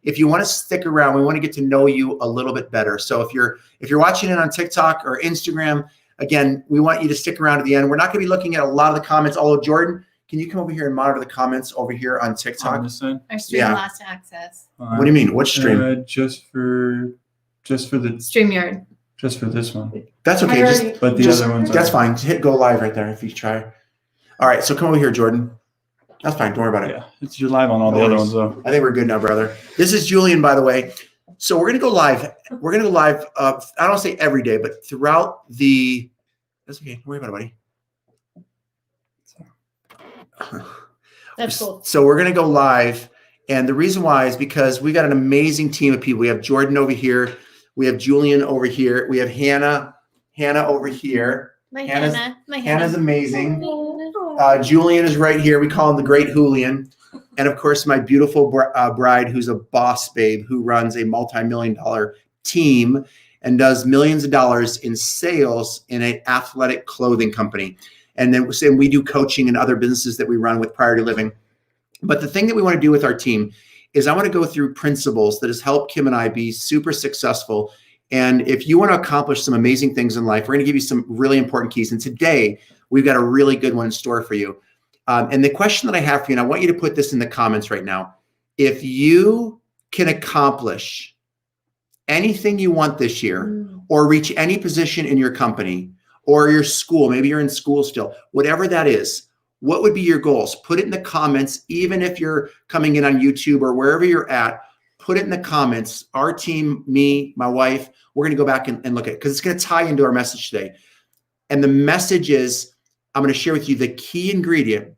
If you want to stick around, we want to get to know you a little bit better. So if you're watching it on TikTok or Instagram, again, we want you to stick around to the end. We're not going to be looking at a lot of the comments. Although, Jordan, can you come over here and monitor the comments over here on TikTok? On this side? Our stream lost access. What do you mean? What stream? Just for the StreamYard. Just for this one. That's okay. But the other ones. That's fine. Just hit go live right there if you try. All right. So come over here, Jordan. That's fine. Don't worry about it. Yeah, you're live on all the other ones though. I think we're good now, brother. This is Julian, by the way. So we're gonna go live. We're gonna go live. I don't want to say every day, but throughout the. That's okay. Don't worry about it, buddy. That's cool. So we're gonna go live, and the reason why is because we got an amazing team of people. We have Jordan over here. We have Julian over here. We have Hannah over here. Hannah's amazing. Julian is right here. We call him the Great Julian. And of course, my beautiful bride, who's a boss babe, who runs a multi-million-dollar team and does millions of dollars in sales in an athletic clothing company. And then we do coaching and other businesses that we run with Priority Living. But the thing that we want to do with our team is I want to go through principles that has helped Kim and I be super successful. And if you want to accomplish some amazing things in life, we're going to give you some really important keys. And today, we've got a really good one in store for you. And the question that I have for you, and I want you to put this in the comments right now. If you can accomplish anything you want this year or reach any position in your company or your school, maybe you're in school still, whatever that is, what would be your goals? Put it in the comments, even if you're coming in on YouTube or wherever you're at, put it in the comments. Our team, me, my wife, we're going to go back and look at it because it's going to tie into our message today. And the message is, I'm going to share with you the key ingredient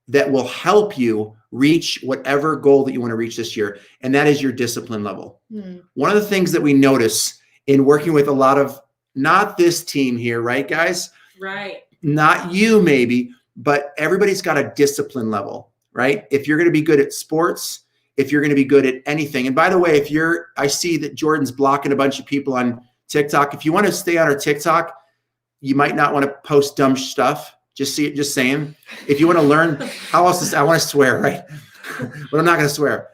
that will help you reach whatever goal that you want to reach this year. And that is your discipline level. One of the things that we notice in working with a lot of, not this team here, right, guys? Right. Not you maybe, but everybody's got a discipline level, right? If you're going to be good at sports, if you're going to be good at anything. And by the way, I see that Jordan's blocking a bunch of people on TikTok. If you want to stay on our TikTok, you might not want to post dumb stuff. Just saying. If you want to learn how else I want to swear, right? But I'm not going to swear.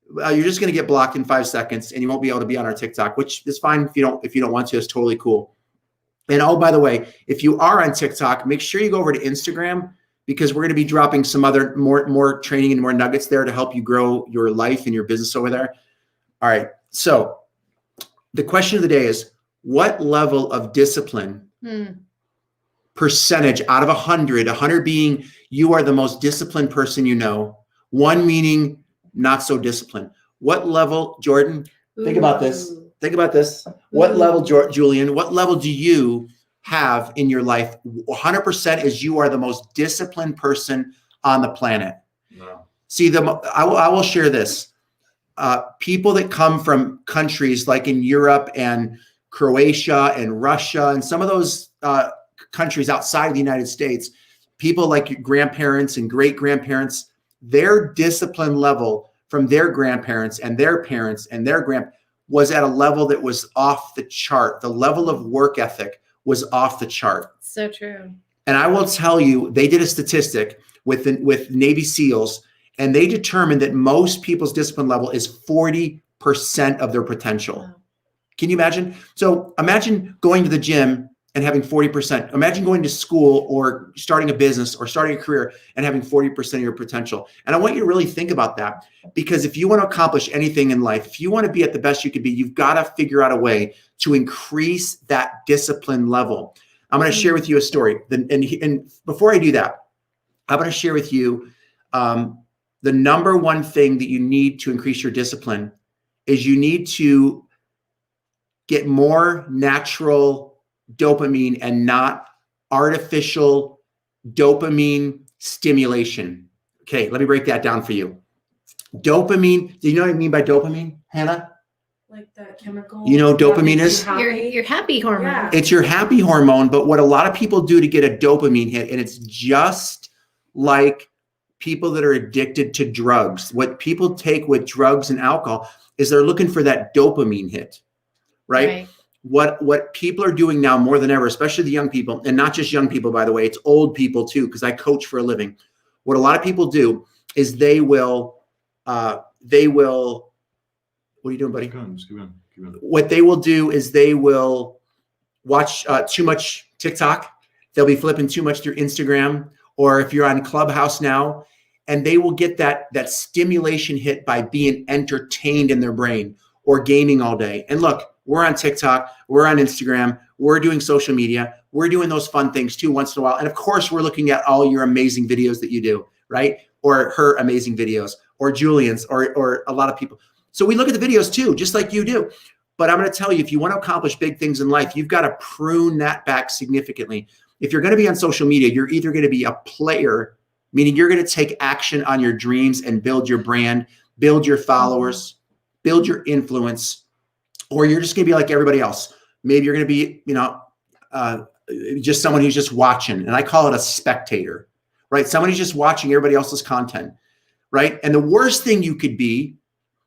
You're just going to get blocked in 5 seconds, and you won't be able to be on our TikTok, which is fine if you don't want to. It's totally cool. And oh, by the way, if you are on TikTok, make sure you go over to Instagram because we're going to be dropping some other more training and more nuggets there to help you grow your life and your business over there. All right. So the question of the day is, what level of discipline percentage out of 100 being you are the most disciplined person you know, 1 meaning not so disciplined. What level, Jordan? Think about this. What level, Julian, what level do you have in your life? 100% is you are the most disciplined person on the planet. No. See, I will share this. People that come from countries like in Europe and Croatia and Russia and some of those countries outside of the United States, people like your grandparents and great-grandparents, their discipline level from their grandparents and their parents and their was at a level that was off the chart. The level of work ethic was off the chart. So true. And I will tell you, they did a statistic with Navy SEALs, and they determined that most people's discipline level is 40% of their potential. Wow. Can you imagine? So imagine going to the gym and having 40%. Imagine going to school or starting a business or starting a career and having 40% of your potential. And I want you to really think about that, because if you want to accomplish anything in life, if you want to be at the best you could be, you've got to figure out a way to increase that discipline level. I'm going to share with you a story. And before I do that, I'm going to share with you the number one thing that you need to increase your discipline is you need to get more natural dopamine and not artificial dopamine stimulation. Okay, let me break that down for you. Dopamine, do you know what I mean by dopamine, Hannah? Like the chemical. You know what dopamine is? Your happy hormone. Yeah. It's your happy hormone, but what a lot of people do to get a dopamine hit, and it's just like people that are addicted to drugs. What people take with drugs and alcohol is they're looking for that dopamine hit, right? What people are doing now more than ever, especially the young people, and not just young people, by the way, it's old people too, because I coach for a living. What a lot of people do is they will they will, what are you doing, buddy? Keep going, just keep going, keep going. What they will do is they will watch too much TikTok. They'll be flipping too much through Instagram, or if you're on Clubhouse now, and they will get that stimulation hit by being entertained in their brain or gaming all day. And look, we're on TikTok, we're on Instagram, we're doing social media, we're doing those fun things too once in a while. And of course, we're looking at all your amazing videos that you do, right? Or her amazing videos, or Julian's, or a lot of people. So we look at the videos too, just like you do. But I'm going to tell you, if you want to accomplish big things in life, you've got to prune that back significantly. If you're going to be on social media, you're either going to be a player, meaning you're going to take action on your dreams and build your brand, build your followers, build your influence, or you're just going to be like everybody else. Maybe you're going to be, just someone who's just watching. And I call it a spectator, right? Someone who's just watching everybody else's content, right? And the worst thing you could be,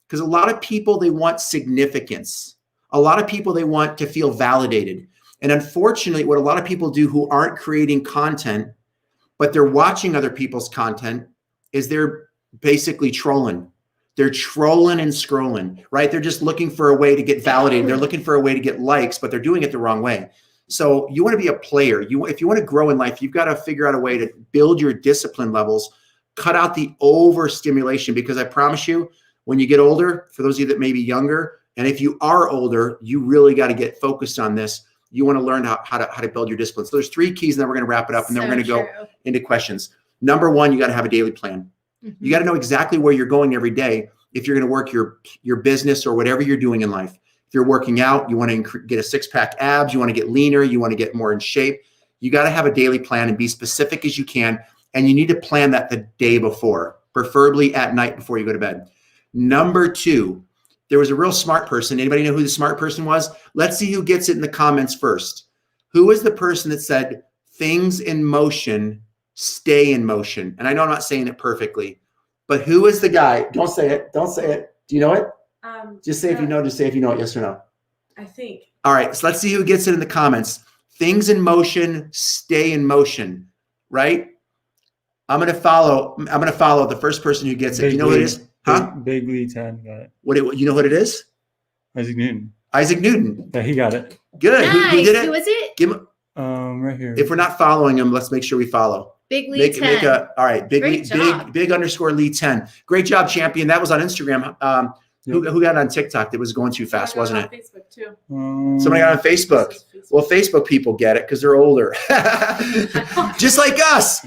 because a lot of people, they want significance. A lot of people, they want to feel validated. And unfortunately, what a lot of people do who aren't creating content, but they're watching other people's content, is they're basically trolling. They're trolling and scrolling, right? They're just looking for a way to get validated. They're looking for a way to get likes, but they're doing it the wrong way. So you want to be a player. If you want to grow in life, you've got to figure out a way to build your discipline levels, cut out the overstimulation, because I promise you, when you get older, for those of you that may be younger, and if you are older, you really got to get focused on this. You want to learn how to build your discipline. So there's 3 keys, and then we're going to wrap it up, and then we're going to go into questions. Number 1, you got to have a daily plan. You got to know exactly where you're going every day if you're going to work your business or whatever you're doing in life. If you're working out, you want to get a 6-pack abs, you want to get leaner, you want to get more in shape. You got to have a daily plan and be specific as you can. And you need to plan that the day before, preferably at night before you go to bed. Number 2, there was a real smart person. Anybody know who the smart person was? Let's see who gets it in the comments first. Who was the person that said, things in motion stay in motion? And I know I'm not saying it perfectly, but who is the guy? Don't say it. Don't say it. Do you know it? Just say if you know, just say if you know it, yes or no. I think. All right, so let's see who gets it in the comments. Things in motion stay in motion, right? I'm going to follow the first person who gets it. Do you know what it is? Huh? Big Lee 10 got it. You know what it is? Isaac Newton. Isaac Newton. Yeah, he got it. Good. Nice. Who did it? Who was it? Give him, Right here. if we're not following him, let's make sure we follow. Big Lee 10. All right. Great job. Big underscore Lee 10. Great job, champion. That was on Instagram. Who got it on TikTok? That was going too fast, wasn't it? Facebook too. Somebody got it on Facebook. Well, Facebook people get it because they're older. Just like us,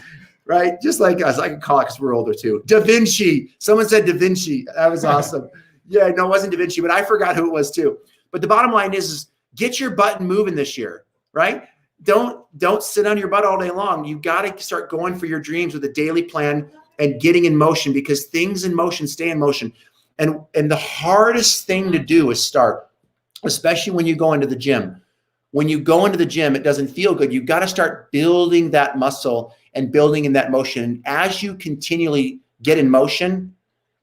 right? Just like us. I can call it because we're older too. Da Vinci. Someone said Da Vinci. That was awesome. Yeah, no, it wasn't Da Vinci, but I forgot who it was too. But the bottom line is get your butt moving this year, right? Don't sit on your butt all day long. You got to start going for your dreams with a daily plan and getting in motion, because things in motion stay in motion. And the hardest thing to do is start, especially when you go into the gym. When you go into the gym, it doesn't feel good. You've got to start building that muscle and building in that motion. And as you continually get in motion,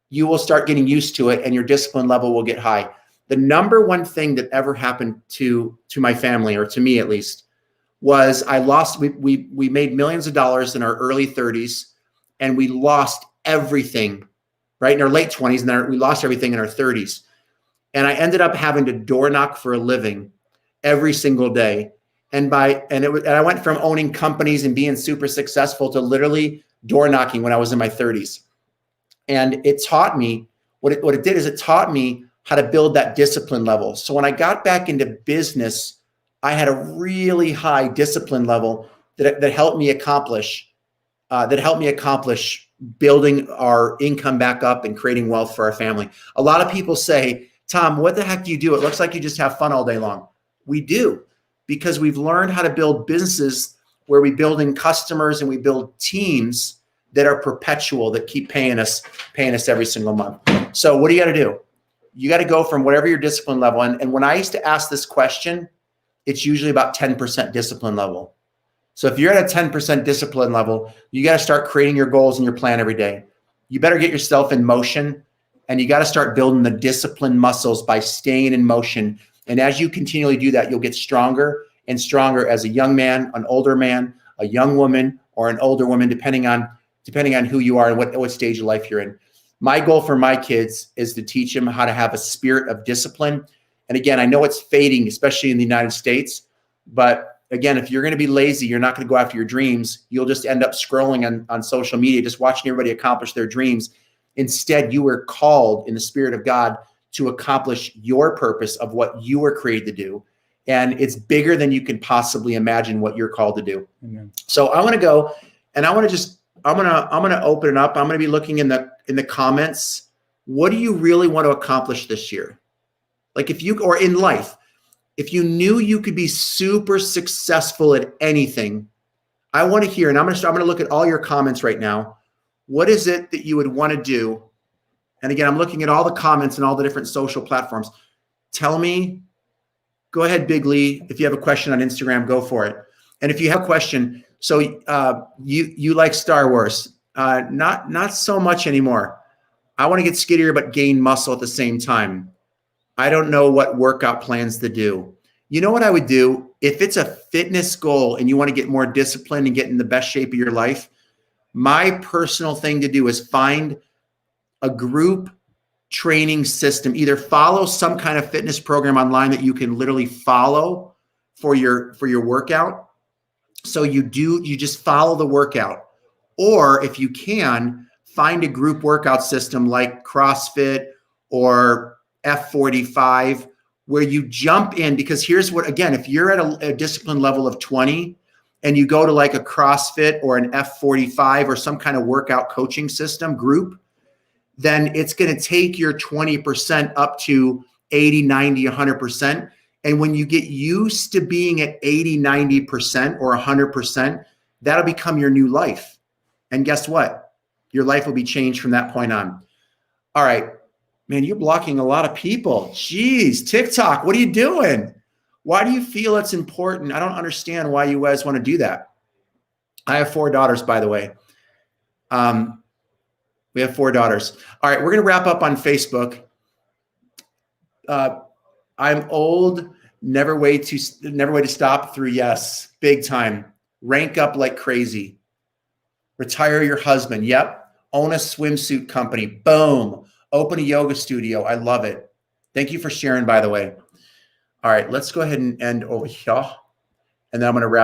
you will start getting used to it and your discipline level will get high. The number one thing that ever happened to my family, or to me at least, was we made millions of dollars in our early 30s, and we lost everything, right, in our late 20s, and then we lost everything in our 30s. And I ended up having to door knock for a living every single day. And I went from owning companies and being super successful to literally door knocking when I was in my 30s. And it taught me, what it did is it taught me how to build that discipline level. So when I got back into business, I had a really high discipline level that helped me accomplish building our income back up and creating wealth for our family. A lot of people say, Tom, what the heck do you do? It looks like you just have fun all day long. We do, because we've learned how to build businesses where we build in customers and we build teams that are perpetual, that keep paying us every single month. So what do you got to do? You got to go from whatever your discipline level. And when I used to ask this question, it's usually about 10% discipline level. So if you're at a 10% discipline level, you got to start creating your goals and your plan every day. You better get yourself in motion, and you got to start building the discipline muscles by staying in motion. And as you continually do that, you'll get stronger and stronger as a young man, an older man, a young woman, or an older woman, depending on who you are and what stage of life you're in. My goal for my kids is to teach them how to have a spirit of discipline. And again, I know it's fading, especially in the United States. But again, if you're going to be lazy, you're not going to go after your dreams. You'll just end up scrolling on social media, just watching everybody accomplish their dreams. Instead, you were called in the Spirit of God to accomplish your purpose of what you were created to do. And it's bigger than you can possibly imagine what you're called to do. Amen. So I want to go and I'm going to open it up. I'm going to be looking in the comments. What do you really want to accomplish this year? Like or in life, if you knew you could be super successful at anything, I want to hear, and I'm going to look at all your comments right now. What is it that you would want to do? And again, I'm looking at all the comments and all the different social platforms. Tell me, go ahead, Big Lee. If you have a question on Instagram, go for it. And if you have a question, so you like Star Wars, not so much anymore. I want to get skinnier, but gain muscle at the same time. I don't know what workout plans to do. You know what I would do? If it's a fitness goal and you want to get more disciplined and get in the best shape of your life, my personal thing to do is find a group training system. Either follow some kind of fitness program online that you can literally follow for your workout. So you just follow the workout. Or if you can, find a group workout system like CrossFit or F45, where you jump in, because here's what, again, if you're at a discipline level of 20 and you go to like a CrossFit or an F45 or some kind of workout coaching system group, then it's going to take your 20% up to 80, 90, 100%. And when you get used to being at 80, 90% or 100%, that'll become your new life. And guess what? Your life will be changed from that point on. All right. Man, you're blocking a lot of people. Jeez, TikTok, what are you doing? Why do you feel it's important? I don't understand why you guys want to do that. I have 4 daughters, by the way. We have 4 daughters. All right, we're going to wrap up on Facebook. I'm old. Never way to stop through yes. Big time. Rank up like crazy. Retire your husband. Yep. Own a swimsuit company. Boom. Open a yoga studio. I love it. Thank you for sharing, by the way. All right, let's go ahead and end over here. And then I'm going to wrap up.